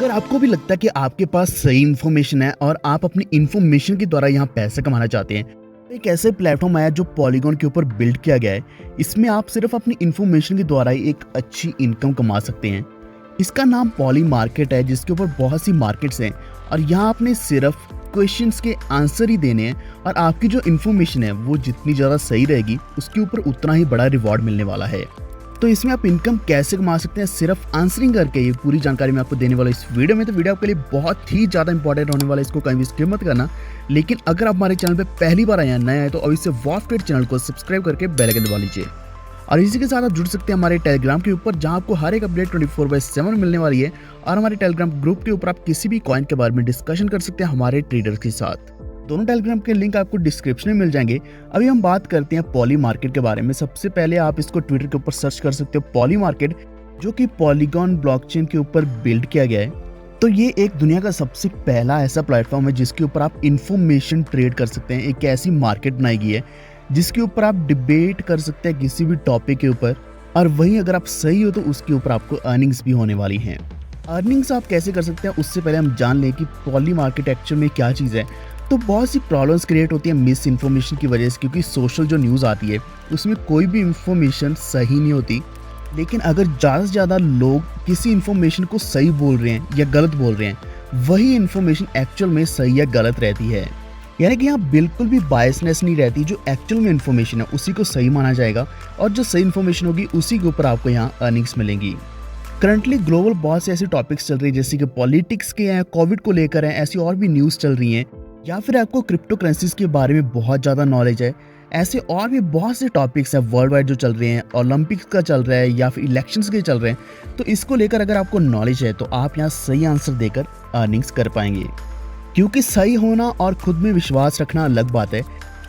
अगर आपको भी लगता है कि आपके पास सही इन्फॉर्मेशन है और आप अपनी इन्फॉर्मेशन के द्वारा यहाँ पैसे कमाना चाहते हैं, तो एक ऐसे प्लेटफॉर्म आया जो पॉलीगॉन के ऊपर बिल्ड किया गया है। इसमें आप सिर्फ अपनी इन्फॉर्मेशन के द्वारा ही एक अच्छी इनकम कमा सकते हैं। इसका नाम पॉली मार्केट है, जिसके ऊपर बहुत सी मार्केट्स हैं और यहाँ आपने सिर्फ क्वेश्चंस के आंसर ही देने हैं और आपकी जो इन्फॉर्मेशन है वो जितनी ज़्यादा सही रहेगी उसके ऊपर उतना ही बड़ा रिवॉर्ड मिलने वाला है। तो इसमें आप इनकम कैसे कमा सकते हैं सिर्फ आंसरिंग करके, ये पूरी जानकारी मैं आपको देने वाला इस वीडियो में। तो वीडियो आपके लिए बहुत ही ज़्यादा इंपॉर्टेंट होने वाला है, इसको कहीं भी स्किप मत करना। लेकिन अगर आप हमारे चैनल पे पहली बार आए हैं, नए हैं, तो अभी से वॉफ्टेड चैनल को सब्सक्राइब करके बेल आइकन दबा लीजिए। और इसी के साथ आप जुड़ सकते हैं हमारे टेलीग्राम के ऊपर, जहां आपको हर एक अपडेट 24/7 मिलने वाली है। और हमारे टेलीग्राम ग्रुप के ऊपर आप किसी भी कॉइन के बारे में डिस्कशन कर सकते हैं हमारे ट्रेडर्स के साथ। दोनों टेलीग्राम के लिंक आपको डिस्क्रिप्शन में मिल जाएंगे। अभी हम बात करते हैं पॉली मार्केट के बारे में। सबसे पहले आप इसको ट्विटर के ऊपर सर्च कर सकते हो, पॉली मार्केट, जो कि पॉलीगॉन ब्लॉकचेन के ऊपर बिल्ड किया गया है। तो ये एक दुनिया का सबसे पहला ऐसा प्लेटफॉर्म है जिसके ऊपर आप इंफॉर्मेशन ट्रेड कर सकते हैं। एक ऐसी मार्केट बनाई गई है जिसके ऊपर आप डिबेट कर सकते हैं किसी भी टॉपिक के ऊपर, और वहीं अगर आप सही हो तो उसके ऊपर आपको अर्निंग्स भी होने वाली हैं। अर्निंग्स आप कैसे कर सकते हैं उससे पहले हम जान लें कि पॉली मार्केट एक्चुअल में क्या चीज़ है। तो बहुत सी प्रॉब्लम्स क्रिएट होती है मिस इन्फॉर्मेशन की वजह से, क्योंकि सोशल जो न्यूज़ आती है उसमें कोई भी इन्फॉर्मेशन सही नहीं होती। लेकिन अगर ज़्यादा से ज़्यादा लोग किसी इन्फॉर्मेशन को सही बोल रहे हैं या गलत बोल रहे हैं, वही इन्फॉर्मेशन एक्चुअल में सही या गलत रहती है। यानी कि यहाँ बिल्कुल भी बायसनेस नहीं रहती। जो एक्चुअल में इन्फॉर्मेशन है उसी को सही माना जाएगा और जो सही इन्फॉर्मेशन होगी उसी के ऊपर आपको यहाँ अर्निंग्स मिलेंगी। करंटली ग्लोबल बहुत से ऐसे टॉपिक्स चल रही है, जैसे कि पॉलिटिक्स के हैं, कोविड को लेकर हैं, ऐसी और भी न्यूज़ चल रही हैं, या फिर आपको क्रिप्टो करेंसीज के बारे में बहुत ज़्यादा नॉलेज है। ऐसे और भी बहुत से टॉपिक्स हैं वर्ल्ड वाइड जो चल रहे हैं, ओलंपिक्स का चल रहा है या फिर इलेक्शंस के चल रहे हैं। तो इसको लेकर अगर आपको नॉलेज है तो आप यहाँ सही आंसर देकर अर्निंग्स कर पाएंगे। क्योंकि सही होना और खुद में विश्वास रखना अलग बात है,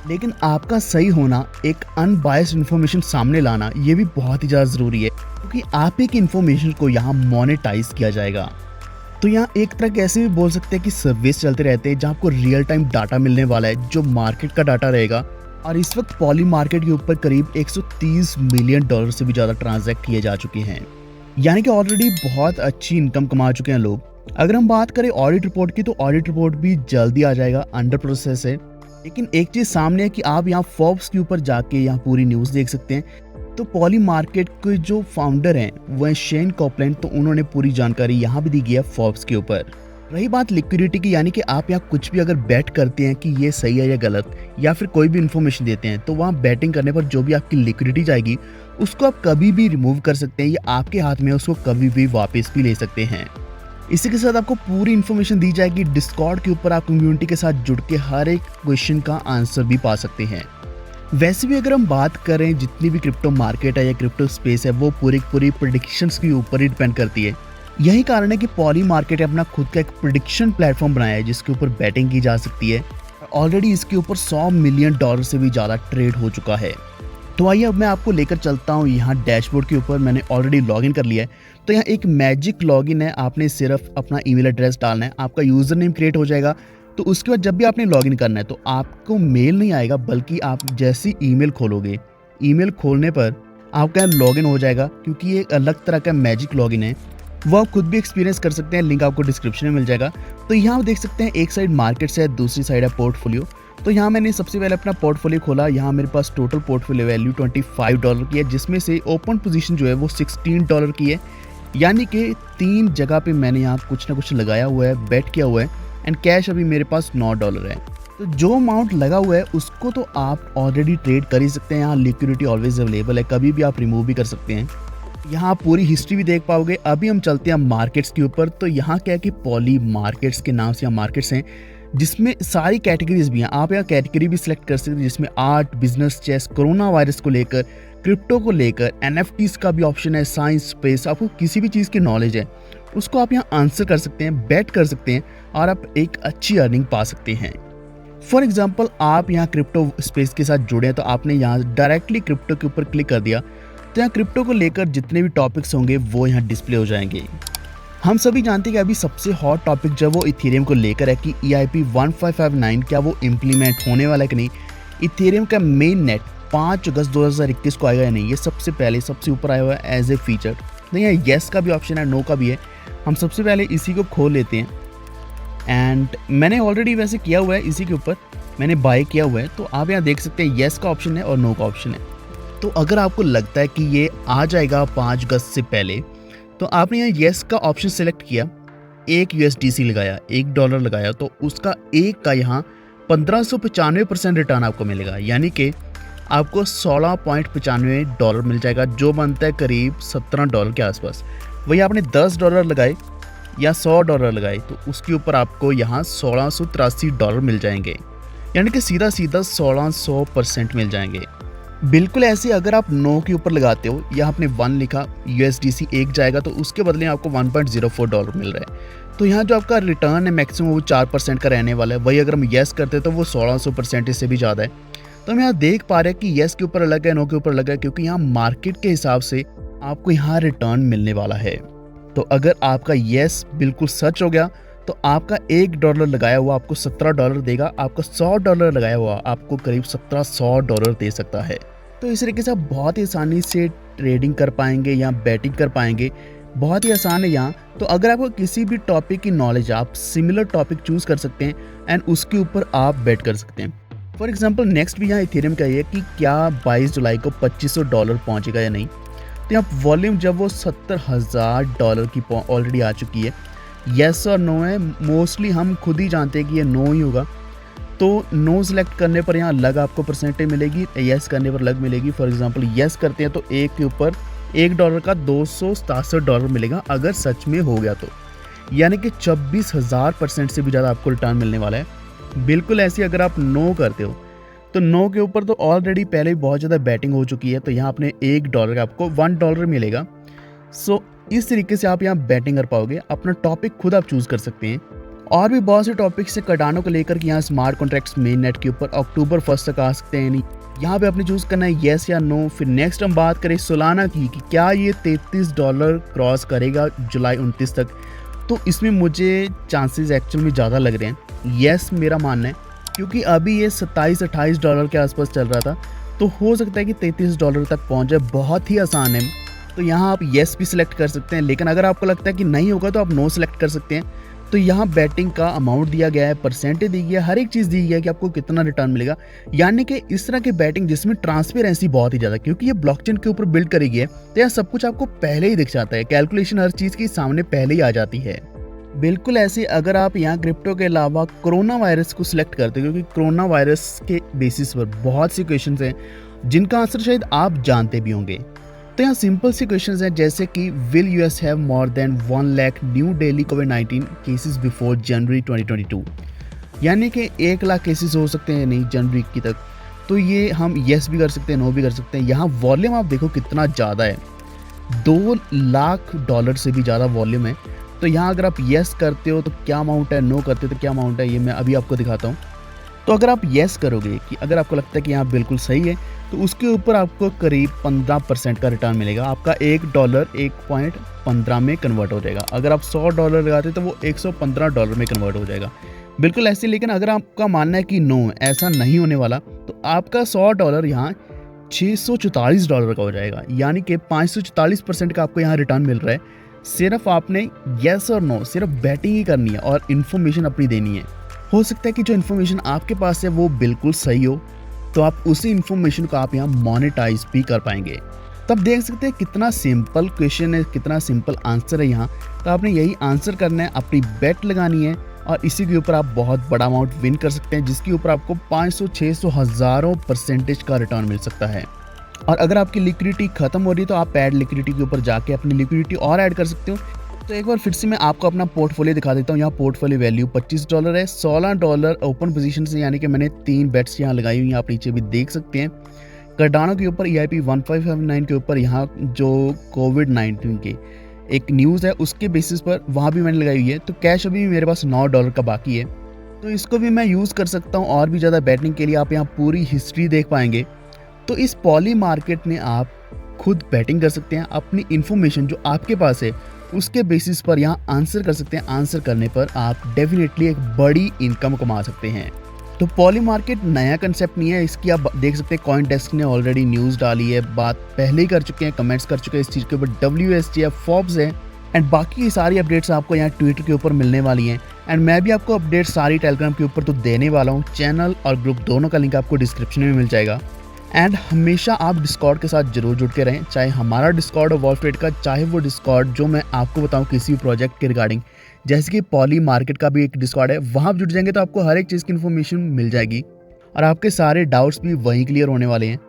लेकिन आपका सही होना, एक अनबायस्ड इन्फॉर्मेशन सामने लाना, ये भी बहुत ही ज़्यादा ज़रूरी है, क्योंकि आप ही की इन्फॉर्मेशन को यहाँ मोनेटाइज किया जाएगा। तो यहाँ एक तरह के ऐसे भी बोल सकते हैं कि सर्विस चलते रहते हैं जहाँ आपको रियल टाइम डाटा मिलने वाला है, जो मार्केट का डाटा रहेगा। और इस वक्त पॉली मार्केट के ऊपर करीब 130 मिलियन डॉलर से भी ज़्यादा ट्रांजैक्ट किए जा चुके हैं, यानी कि ऑलरेडी बहुत अच्छी इनकम कमा चुके हैं लोग। अगर हम बात करें ऑडिट रिपोर्ट की, तो ऑडिट रिपोर्ट भी जल्दी आ जाएगा, अंडर प्रोसेस है। लेकिन एक चीज़ सामने है कि आप यहाँ फोर्ब्स के ऊपर जाके यहाँ पूरी न्यूज़ देख सकते हैं। तो पॉली मार्केट के जो फाउंडर हैं वो हैं शेन कॉपलैंड, तो उन्होंने पूरी जानकारी यहाँ भी दी गई है फोर्ब्स के ऊपर। रही बात लिक्विडिटी की, यानी कि आप यहाँ कुछ भी अगर बैट करते हैं कि ये सही है या गलत, या फिर कोई भी इन्फॉर्मेशन देते हैं, तो वहाँ बैटिंग करने पर जो भी आपकी लिक्विडिटी जाएगी उसको आप कभी भी रिमूव कर सकते हैं, ये आपके हाथ में, उसको कभी भी वापस भी ले सकते हैं। इसी के साथ आपको पूरी इन्फॉर्मेशन दी जाएगी। डिस्कॉर्ड के ऊपर आप कम्युनिटी के साथ जुड़ के हर एक क्वेश्चन का आंसर भी पा सकते हैं। वैसे भी अगर हम बात करें, जितनी भी क्रिप्टो मार्केट है या क्रिप्टो स्पेस है, वो पूरी प्रेडिक्शंस के ऊपर ही डिपेंड करती है। यही कारण है कि पॉली मार्केट ने अपना खुद का एक प्रेडिक्शन प्लेटफॉर्म बनाया है जिसके ऊपर बैटिंग की जा सकती है। ऑलरेडी इसके ऊपर 100 मिलियन डॉलर से भी ज़्यादा ट्रेड हो चुका है। तो आइए अब मैं आपको लेकर चलता हूँ यहाँ डैशबोर्ड के ऊपर। मैंने ऑलरेडी लॉगिन कर लिया है। तो यहाँ एक मैजिक लॉगिन है, आपने सिर्फ अपना ईमेल एड्रेस डालना है, आपका यूज़र नेम क्रिएट हो जाएगा। तो उसके बाद जब भी आपने लॉगिन करना है तो आपको मेल नहीं आएगा, बल्कि आप जैसी ईमेल खोलोगे, ईमेल खोलने पर आपका लॉगिन हो जाएगा। क्योंकि ये एक अलग तरह का मैजिक लॉगिन है, वो आप खुद भी एक्सपीरियंस कर सकते हैं, लिंक आपको डिस्क्रिप्शन में मिल जाएगा। तो यहाँ आप देख सकते हैं, एक साइड मार्केट्स है, दूसरी साइड है पोर्टफोलियो। तो यहाँ मैंने सबसे पहले अपना पोर्टफोलियो खोला। यहाँ मेरे पास टोटल पोर्टफोलियो वैल्यू $25 की है, जिसमें से ओपन पोजीशन जो है वो $16 की है। यानी कि 3 जगह पे मैंने यहाँ कुछ ना कुछ लगाया हुआ है, बेट किया हुआ है, एंड कैश अभी मेरे पास $9 है। तो जो अमाउंट लगा हुआ है उसको तो आप ऑलरेडी ट्रेड कर ही सकते हैं। यहाँ लिक्विडिटी ऑलवेज अवेलेबल है, कभी भी आप रिमूव भी कर सकते हैं। यहाँ आप पूरी हिस्ट्री भी देख पाओगे। अभी हम चलते हैं मार्केट्स के ऊपर। तो यहाँ क्या है कि पॉली मार्केट्स के नाम से यहाँ मार्केट्स हैं, जिसमें सारी कैटेगरीज भी हैं। आप यहाँ कैटेगरी भी सिलेक्ट कर सकते हैं, जिसमें art, business, chess, corona virus को लेकर, क्रिप्टो को लेकर, NFTs का भी ऑप्शन है, साइंस, स्पेस। आपको किसी भी चीज़ की नॉलेज है उसको आप यहाँ आंसर कर सकते हैं, बैट कर सकते हैं और आप एक अच्छी अर्निंग पा सकते हैं। फॉर एग्जाम्पल, आप यहाँ क्रिप्टो स्पेस के साथ जुड़े हैं, तो आपने यहाँ डायरेक्टली क्रिप्टो के ऊपर क्लिक कर दिया, तो यहाँ क्रिप्टो को लेकर जितने भी टॉपिक्स होंगे वो यहाँ डिस्प्ले हो जाएंगे। हम सभी जानते हैं कि अभी सबसे हॉट टॉपिक जो वो इथेरियम को लेकर है कि EIP 1559 क्या वो इम्प्लीमेंट होने वाला है कि नहीं। इथेरियम का मेन नेट 5 अगस्त 2021 को आएगा या नहीं, ये सबसे पहले सबसे ऊपर आया हुआ है एज ए फीचर। नहीं, यहाँ येस का भी ऑप्शन है, नो का भी है। हम सबसे पहले इसी को खोल लेते हैं एंड मैंने ऑलरेडी वैसे किया हुआ है, इसी के ऊपर मैंने बाय किया हुआ है। तो आप यहाँ देख सकते हैं येस का ऑप्शन है और नो का ऑप्शन है। तो अगर आपको लगता है कि ये आ जाएगा 5 अगस्त से पहले, तो आपने यहाँ येस का ऑप्शन सेलेक्ट किया, एक यूएसडीसी लगाया, $1 लगाया, तो उसका एक का यहाँ 1595% रिटर्न आपको मिलेगा, यानी कि आपको $16.95 मिल जाएगा, जो बनता है करीब $17 के आसपास। वही आपने $10 लगाए या $100 लगाए तो उसके ऊपर आपको यहाँ $1683 मिल जाएंगे, यानी कि सीधा सीधा 1600% मिल जाएंगे। बिल्कुल ऐसे अगर आप नो के ऊपर लगाते हो, यहाँ आपने 1 लिखा, यूएसडीसी 1 जाएगा तो उसके बदले आपको $1.04 मिल रहा है। तो यहाँ जो आपका रिटर्न है मैक्सिमम वो 4% का रहने वाला है। वही अगर हम येस करते तो वो 1600% से भी ज़्यादा है। तो हम यहाँ देख पा रहे हैं कि येस के ऊपर अलग है, नो के ऊपर अलग है, क्योंकि यहाँ मार्केट के हिसाब से आपको यहाँ रिटर्न मिलने वाला है। तो अगर आपका येस बिल्कुल सच हो गया तो आपका $1 लगाया हुआ आपको $17 देगा, आपका $100 लगाया हुआ आपको करीब $1700 दे सकता है। तो इस तरीके से आप बहुत ही आसानी से ट्रेडिंग कर पाएंगे या बैटिंग कर पाएंगे, बहुत ही आसान है यहाँ। तो अगर आपको किसी भी टॉपिक की नॉलेज, आप सिमिलर टॉपिक चूज़ कर सकते हैं एंड उसके ऊपर आप बैट कर सकते हैं। फॉर एग्जांपल नेक्स्ट भी यहाँ इथेरियम का है कि क्या 22 जुलाई को $2500 पहुँचेगा या नहीं। तो यहाँ वॉल्यूम जब वो $70,000 की ऑलरेडी आ चुकी है, येस और नो है, मोस्टली हम खुद ही जानते हैं कि ये नो ही होगा। तो नो सेलेक्ट करने पर यहाँ अलग आपको परसेंटेज मिलेगी, येस करने पर अलग मिलेगी। फॉर एग्जांपल येस करते हैं तो एक के ऊपर $1 का $267 मिलेगा अगर सच में हो गया तो, यानी कि 26,000% से भी ज़्यादा आपको रिटर्न मिलने वाला है। बिल्कुल ऐसे अगर आप नो करते हो तो नो के ऊपर तो ऑलरेडी पहले ही बहुत ज़्यादा बैटिंग हो चुकी है, तो यहाँ आपने $1 का आपको $1 मिलेगा। सो इस तरीके से आप यहाँ बैटिंग कर पाओगे। अपना टॉपिक खुद आप चूज़ कर सकते हैं। और भी बहुत से टॉपिक्स से कटानों को लेकर कि यहाँ स्मार्ट कॉन्ट्रैक्ट्स मेन नेट के ऊपर अक्टूबर 1 तक आ सकते हैं नहीं, यहाँ पे आपने चूज़ करना है येस या नो। फिर नेक्स्ट हम बात करें सोलाना की कि क्या ये $33 क्रॉस करेगा जुलाई 29 तक। तो इसमें मुझे चांसेस एक्चुअल में ज़्यादा लग रहे हैं, येस मेरा मानना है, क्योंकि अभी ये $27-28 के आसपास चल रहा था, तो हो सकता है कि $33 तक पहुँच जाए। बहुत ही आसान है। तो यहाँ आप येस भी सिलेक्ट कर सकते हैं, लेकिन अगर आपको लगता है कि नहीं होगा तो आप नो सेलेक्ट कर सकते हैं। तो यहाँ बैटिंग का अमाउंट दिया गया है, परसेंटेज दी गया है, हर एक चीज़ दी गई है कि आपको कितना रिटर्न मिलेगा। यानी कि इस तरह की बैटिंग जिसमें ट्रांसपेरेंसी बहुत ही ज़्यादा, क्योंकि ये ब्लॉकचेन के ऊपर बिल्ड करी गई है, तो यहाँ सब कुछ आपको पहले ही दिख जाता है, कैलकुलेशन हर चीज़ की सामने पहले ही आ जाती है। बिल्कुल ऐसे अगर आप यहाँ क्रिप्टो के अलावा कोरोना वायरस को सिलेक्ट करते हो, क्योंकि कोरोना वायरस के बेसिस पर बहुत सी क्वेश्चन हैं जिनका आंसर शायद आप जानते भी होंगे। तो यहाँ सिंपल सी क्वेश्चंस हैं जैसे कि will US have more than 1 lakh new daily कोविड-19 केसेस बिफोर जनवरी 2022, यानी कि 1 लाख केसेस हो सकते हैं नहीं जनवरी की तक। तो ये हम येस भी कर सकते हैं, नो भी कर सकते हैं। यहाँ वॉल्यूम आप देखो कितना ज़्यादा है, $2 लाख से भी ज़्यादा वॉल्यूम है। तो यहाँ अगर आप येस करते हो तो क्या अमाउंट है, नो करते हो तो क्या अमाउंट है, ये मैं अभी आपको दिखाता हूँ। तो अगर आप येस करोगे कि अगर आपको लगता है कि यहाँ बिल्कुल सही है, तो उसके ऊपर आपको करीब 15% का रिटर्न मिलेगा। आपका $1 1.15 में कन्वर्ट हो जाएगा। अगर आप $100 लगाते तो वो $115 में कन्वर्ट हो जाएगा। बिल्कुल ऐसे। लेकिन अगर आपका मानना है कि नो ऐसा नहीं होने वाला, तो आपका $100 यहाँ $644 का हो जाएगा, यानी कि 544% का आपको यहाँ रिटर्न मिल रहा है। सिर्फ आपने येस और नो सिर्फ बैटिंग ही करनी है और इन्फॉर्मेशन अपनी देनी है। हो सकता है कि जो इन्फॉर्मेशन आपके पास है वो बिल्कुल सही हो, तो आप उसी इन्फॉर्मेशन को आप यहाँ मोनेटाइज भी कर पाएंगे। तब देख सकते हैं कितना सिंपल क्वेश्चन है, कितना सिंपल आंसर है यहाँ। तो आपने यही आंसर करना है, अपनी बेट लगानी है और इसी के ऊपर आप बहुत बड़ा अमाउंट विन कर सकते हैं, जिसके ऊपर आपको 500, 600, हज़ारों % का रिटर्न मिल सकता है। और अगर आपकी लिक्विडिटी खत्म हो रही है तो आप ऐड लिक्विडिटी के ऊपर जाके अपनी लिक्विडिटी और ऐड कर सकते हो। तो एक बार फिर से मैं आपको अपना पोर्टफोलियो दिखा देता हूँ। यहाँ पोर्टफोलियो वैल्यू $25 है, $16 ओपन पोजीशन से, यानी कि मैंने 3 बेट्स यहाँ लगाई हुई हैं, आप नीचे भी देख सकते हैं। कार्डानो के ऊपर EIP 1559 के ऊपर यहाँ जो कोविड-19 के एक न्यूज़ है उसके बेसिस पर वहाँ भी मैंने लगाई हुई है। तो कैश अभी मेरे पास $9 का बाकी है, तो इसको भी मैं यूज़ कर सकता हूँ और भी ज़्यादा बैटिंग के लिए। आप यहाँ पूरी हिस्ट्री देख पाएंगे। तो इस पॉली मार्केट में आप खुद बैटिंग कर सकते हैं, अपनी इन्फॉर्मेशन जो आपके पास है उसके बेसिस पर यहाँ आंसर कर सकते हैं। आंसर करने पर आप डेफिनेटली एक बड़ी इनकम कमा सकते हैं। तो पॉली मार्केट नया कंसेप्ट नहीं है, इसकी आप देख सकते हैं कॉइन डेस्क ने ऑलरेडी न्यूज़ डाली है, बात पहले ही कर चुके हैं, कमेंट्स कर चुके हैं इस चीज़ के ऊपर। WSJ है, फोर्ब्स है, एंड बाकी की सारी अपडेट्स आपको यहाँ ट्विटर के ऊपर मिलने वाली हैं। एंड मैं भी आपको अपडेट सारी टेलीग्राम के ऊपर तो देने वाला हूँ। चैनल और ग्रुप दोनों का लिंक आपको डिस्क्रिप्शन में मिल जाएगा। एंड हमेशा आप डिस्कॉर्ड के साथ जरूर जुड़ के रहें, चाहे हमारा डिस्कॉर्ड हो वॉल्फ ट्रेड का, चाहे वो डिस्कॉर्ड जो मैं आपको बताऊं किसी भी प्रोजेक्ट के रिगार्डिंग, जैसे कि पॉली मार्केट का भी एक डिस्कॉर्ड है, वहाँ आप जुड़ जाएंगे तो आपको हर एक चीज़ की इन्फॉर्मेशन मिल जाएगी और आपके सारे डाउट्स भी वहीं क्लियर होने वाले हैं।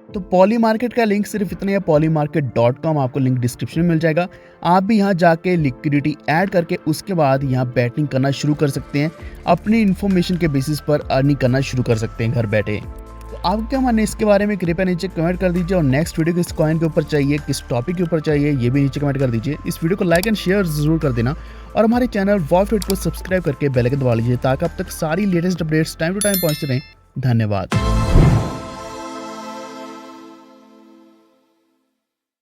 तो पॉली मार्केट का लिंक सिर्फ इतना है, polymarket.com आपको लिंक डिस्क्रिप्शन में मिल जाएगा। आप भी यहाँ जाके लिक्विडिटी ऐड करके उसके बाद यहाँ बैटिंग करना शुरू कर सकते हैं, अपनी इन्फॉर्मेशन के बेसिस पर अर्निंग करना शुरू कर सकते हैं घर बैठे। तो आपको क्या मानना है इसके बारे में, कृपया नीचे कमेंट कर दीजिए। और नेक्स्ट वीडियो किस कॉइन के ऊपर चाहिए, किस टॉपिक के ऊपर चाहिए, ये भी नीचे कमेंट कर दीजिए। इस वीडियो को लाइक एंड शेयर जरूर कर देना और हमारे चैनल वॉल्फ ट्रेड को सब्सक्राइब करके बेल आइकन दबा लीजिए ताकि अब तक सारी latest updates time to time पहुंचते रहें। धन्यवाद।